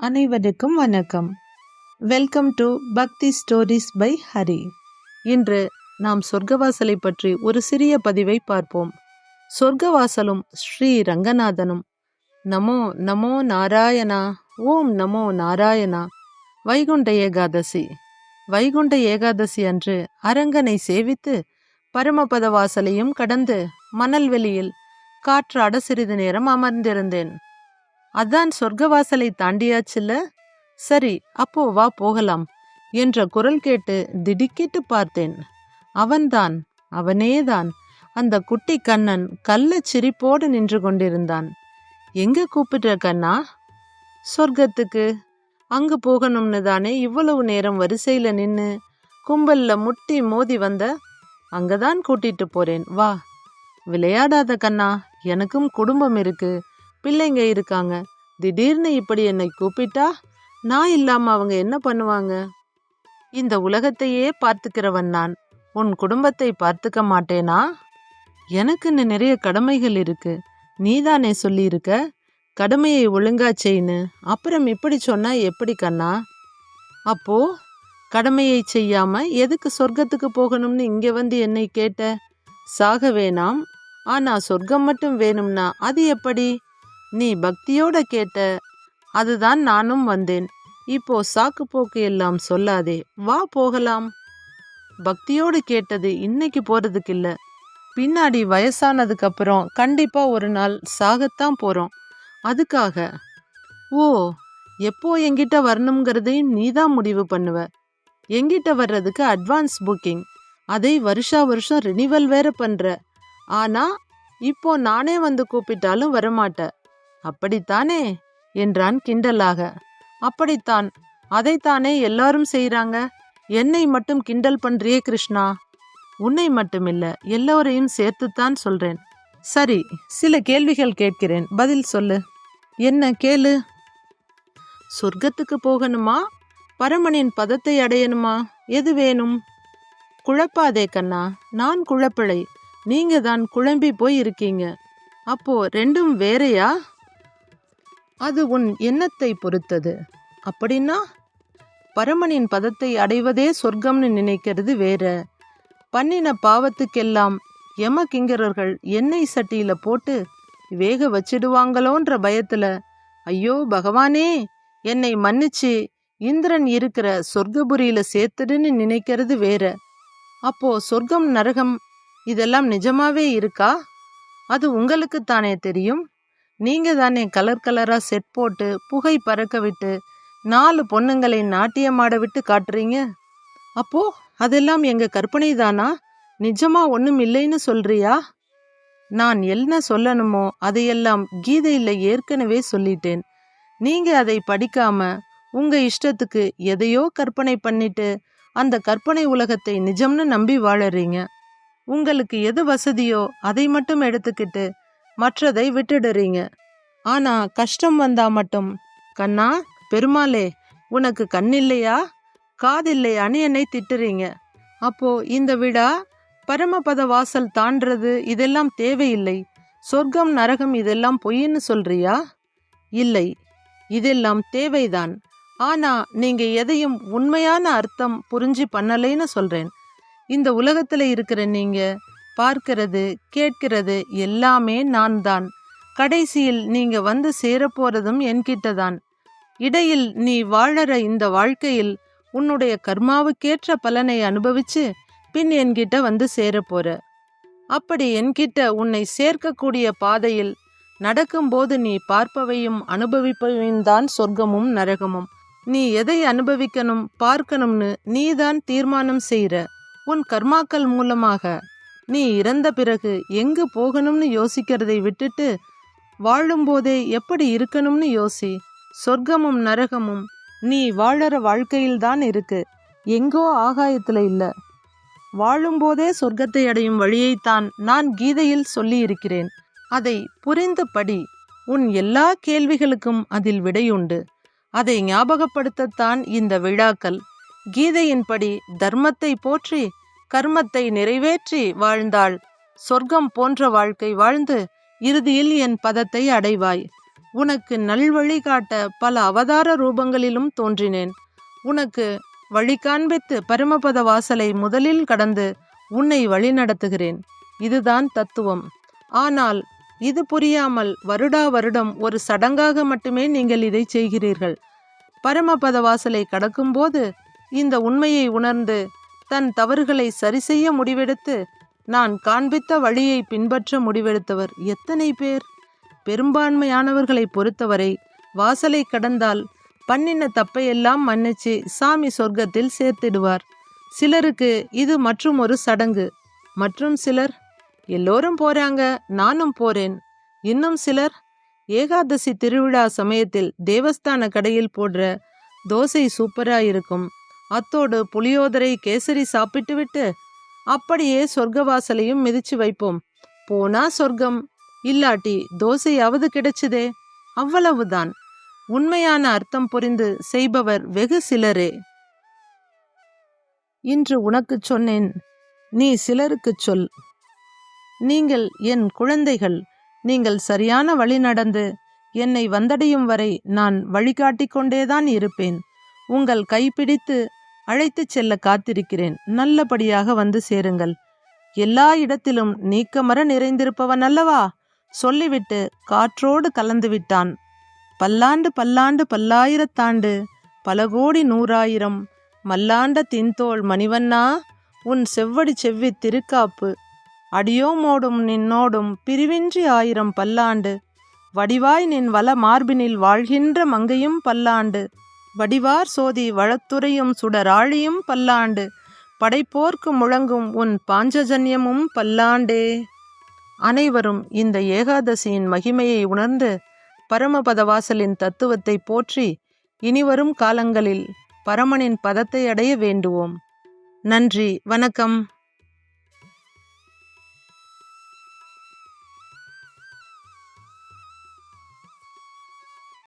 அனைவருக்கும் வணக்கம். Welcome to பக்தி ஸ்டோரிஸ் பை ஹரி. இன்று நாம் சொர்க்கவாசலை பற்றி ஒரு சிறிய பதிவை பார்ப்போம். சொர்க்கவாசலும் ஸ்ரீ ரங்கநாதனும். நமோ நமோ நாராயணா, ஓம் நமோ நாராயணா. வைகுண்ட ஏகாதசி. வைகுண்ட ஏகாதசி அன்று அரங்கனை சேவித்து பரமபத வாசலையும் கடந்து மணல்வெளியில் காற்றாட சிறிது நேரம் அமர்ந்திருந்தேன். அதான் சொர்க்கவாசலை தாண்டியாச்சுல்ல, சரி அப்போ வா போகலாம் என்ற குரல் கேட்டு திடுக்கிட்டு பார்த்தேன். அவன்தான், அவனேதான், அந்த குட்டி கண்ணன் கள்ள சிரிப்போடு நின்று கொண்டிருந்தான். எங்க கூப்பிடுற கண்ணா? சொர்க்கத்துக்கு. அங்கு போகணும்னு தானே இவ்வளவு நேரம் வரிசையில நின்று கும்பல்ல முட்டி மோதி வந்த? அங்கதான் கூட்டிட்டு போறேன், வா. விளையாடாத கண்ணா, எனக்கும் குடும்பம் இருக்கு, பிள்ளைங்க இருக்காங்க. திடீர்னு இப்படி என்னை கூப்பிட்டா நான் இல்லாம அவங்க என்ன பண்ணுவாங்க? இந்த உலகத்தையே பார்த்துக்கிறவன் நான், உன் குடும்பத்தை பார்த்துக்க மாட்டேனா? எனக்குன்னு நிறைய கடமைகள் இருக்கு, நீதானே சொல்லியிருக்க கடமையை ஒழுங்கா செய்யு. அப்புறம் இப்படி சொன்னா எப்படி கண்ணா? அப்போ கடமையை செய்யாம எதுக்கு சொர்க்கத்துக்கு போகணும்னு இங்க வந்து என்னை கேட்ட? சாக வேணாம், ஆனா சொர்க்கம் மட்டும் வேணும்னா அது எப்படி? நீ பக்தியோட கேட்ட, அதுதான் நானும் வந்தேன். இப்போ சாக்கு போக்கு எல்லாம் சொல்லாதே, வா போகலாம். பக்தியோடு கேட்டது இன்னைக்கு போறதுக்கு இல்ல, பின்னாடி வயசானதுக்கு அப்புறம் கண்டிப்பா ஒரு நாள் சாகத்தான் போறோம், அதுக்காக. ஓ, எப்போ என்கிட்ட வரணுங்கிறதையும் நீதான் முடிவு பண்ணுவ. என்கிட்ட வர்றதுக்கு அட்வான்ஸ் புக்கிங், அதை வருஷா வருஷம் ரினிவல் வேற பண்ற. ஆனா இப்போ நானே வந்து கூப்பிட்டாலும் வரமாட்ட, அப்படித்தானே என்றான் கிண்டலாக. அப்படித்தான், அதைத்தானே எல்லாரும் செய்யறாங்க. என்னை மட்டும் கிண்டல் பண்றியே கிருஷ்ணா? உன்னை மட்டுமில்ல, எல்லோரையும் சேர்த்துத்தான் சொல்றேன். சரி, சில கேள்விகள் கேட்கிறேன், பதில் சொல்லு. என்ன கேளு. சொர்க்கத்துக்கு போகணுமா, பரமனின் பதத்தை அடையணுமா, எது வேணும்? குழப்பாதே கண்ணா, நான் குழப்பிழை, நீங்க தான் குழம்பி போய் இருக்கீங்க. அப்போ ரெண்டும் வேறையா? அது உன் எண்ணத்தை பொறுத்தது. அப்படின்னா பரமனின் பதத்தை அடைவதே சொர்க்கம்னு நினைக்கிறது வேற. பண்ணின பாவத்துக்கெல்லாம் யமகிங்கரர்கள் எண்ணெய் சட்டியில போட்டு வேக வச்சிடுவாங்களோன்ற பயத்துல, ஐயோ பகவானே என்னை மன்னிச்சு இந்திரன் இருக்கிற சொர்க்கபுரியில சேர்த்துடுன்னு நினைக்கிறது வேற. அப்போ சொர்க்கம் நரகம் இதெல்லாம் நிஜமாவே இருக்கா? அது உங்களுக்குத்தானே தெரியும். நீங்க தானே கலர் கலரா செட் போட்டு புகை பறக்க விட்டு 4 பொண்ணுங்களை நாட்டியமாட விட்டு காட்டுறீங்க. அப்போ அதெல்லாம் எங்க கற்பனை தானா? நிஜமா ஒண்ணும் இல்லைன்னு சொல்றியா? நான் என்ன சொல்லணுமோ அதையெல்லாம் கீதையில ஏற்கனவே சொல்லிட்டேன். நீங்க அதை படிக்காம உங்க இஷ்டத்துக்கு எதையோ கற்பனை பண்ணிட்டு அந்த கற்பனை உலகத்தை நிஜம்னு நம்பி வாழறீங்க. உங்களுக்கு எது வசதியோ அதை மட்டும் எடுத்துக்கிட்டு மற்றதை விட்டுடுறீங்க. ஆனா கஷ்டம் வந்தா மட்டும், கண்ணா பெருமாளே உனக்கு கண்ணில்லையா காதில்லையான்னு என்னை திட்டுறீங்க. அப்போ இந்த விழா பரமபத வாசல் தாண்டது இதெல்லாம் தேவையில்லை, சொர்க்கம் நரகம் இதெல்லாம் பொய்ன்னு சொல்றியா? இல்லை, இதெல்லாம் தேவைதான். ஆனா நீங்க எதையும் உண்மையான அர்த்தம் புரிஞ்சு பண்ணலைன்னு சொல்றேன். இந்த உலகத்துல இருக்கிற நீங்க பார்க்கிறது கேட்கிறது எல்லாமே நான் தான். கடைசியில் நீங்க வந்து சேரப்போறதும் என்கிட்டதான். இடையில் நீ வாழற இந்த வாழ்க்கையில் உன்னுடைய கர்மாவுக்கேற்ற பலனை அனுபவிச்சு பின் என்கிட்ட வந்து சேரப்போற. அப்படி என்கிட்ட உன்னை சேர்க்கக்கூடிய பாதையில் நடக்கும்போது நீ பார்ப்பவையும் அனுபவிப்பவையும் தான் சொர்க்கமும் நரகமும். நீ எதை அனுபவிக்கணும் பார்க்கணும்னு நீதான் தீர்மானம் செய்யற. உன் கர்மாக்கள் மூலமாக நீ இறந்த பிறகு எங்கு போகணும்னு யோசிக்கிறதை விட்டுட்டு வாழும்போதே எப்படி இருக்கணும்னு யோசி. சொர்க்கமும் நரகமும் நீ வாழற வாழ்க்கையில்தான் இருக்கு, எங்கோ ஆகாயத்துல இல்ல. வாழும்போதே சொர்க்கத்தை அடையும் வழியைத்தான் நான் கீதையில் சொல்லி இருக்கிறேன். அதை புரிந்து படி. உன் எல்லா கேள்விகளுக்கும் அதில் விடையுண்டு. அதை ஞாபகப்படுத்தத்தான் இந்த விழாக்கள். கீதையின்படி தர்மத்தை போற்றி கர்மத்தை நிறைவேற்றி வாழ்ந்தாள் சொர்க்கம் போன்ற வாழ்க்கை வாழ்ந்து இறுதியில் என் பதத்தை அடைவாய். உனக்கு நல்வழி காட்ட பல அவதார ரூபங்களிலும் தோன்றினேன். உனக்கு வழி காண்பித்து பரமபத வாசலை முதலில் கடந்து உன்னை வழிநடத்துகிறேன். இதுதான் தத்துவம். ஆனால் இது புரியாமல் வருடா வருடம் ஒரு சடங்காக மட்டுமே நீங்கள் இதை செய்கிறீர்கள். பரமபத வாசலை கடக்கும்போது இந்த உண்மையை உணர்ந்து தன் தவறுகளை சரி செய்ய முடிவெடுத்து நான் காண்பித்த வழியை பின்பற்ற முடிவெடுத்தவர் எத்தனை பேர்? பெரும்பான்மையானவர்களை பொறுத்தவரை வாசலை கடந்தால் பண்ணின தப்பையெல்லாம் மன்னிச்சு சாமி சொர்க்கத்தில் சேர்த்திடுவார். சிலருக்கு இது மற்றும் ஒரு சடங்கு. மற்றும் சிலர் எல்லோரும் போறாங்க, நானும் போறேன். இன்னும் சிலர் ஏகாதசி திருவிழா சமயத்தில் தேவஸ்தான கடையில் போடுற தோசை சூப்பரா இருக்கும், அத்தோடு புளியோதரை கேசரி சாப்பிட்டு விட்டு அப்படியே சொர்க்கவாசலையும் மிதிச்சு வைப்போம். போனா சொர்க்கம், இல்லாட்டி தோசையாவது கிடைச்சுதே, அவ்வளவுதான். உண்மையான அர்த்தம் புரிந்து செய்பவர் வெகு சிலரே. இன்று உனக்கு சொன்னேன், நீ சிலருக்கு சொல். நீங்கள் என் குழந்தைகள். நீங்கள் சரியான வழி நடந்து என்னை வந்தடையும் வரை நான் வழிகாட்டிக் கொண்டேதான் இருப்பேன். உங்கள் கைப்பிடித்து அழைத்துச் செல்ல காத்திருக்கிறேன். நல்லபடியாக வந்து சேருங்கள். எல்லா இடத்திலும் நீக்கமர நிறைந்திருப்பவன் அல்லவா? சொல்லிவிட்டு காற்றோடு கலந்து விட்டான். பல்லாண்டு பல்லாண்டு பல்லாயிரத்தாண்டு பல கோடி நூறாயிரம் மல்லாண்ட தின்தோள் மணிவண்ணா, உன் செவ்வடி செவ்வி திருக்காப்பு அடியோமோடும் நின்னோடும் பிரிவின்றி 1000 பல்லாண்டு. வடிவாய் நின் வள மார்பினில் வாழ்கின்ற மங்கையும் பல்லாண்டு. வடிவார் சோதி வளத்துறையும் சுடராழியும் பல்லாண்டு. படைப்போர்க்கு முழங்கும் உன் பாஞ்சஜன்யமும் பல்லாண்டே. அனைவரும் இந்த ஏகாதசியின் மகிமையை உணர்ந்து பரமபத வாசலின் தத்துவத்தை போற்றி இனிவரும் காலங்களில் பரமனின் பதத்தை அடைய வேண்டுவோம். நன்றி, வணக்கம்.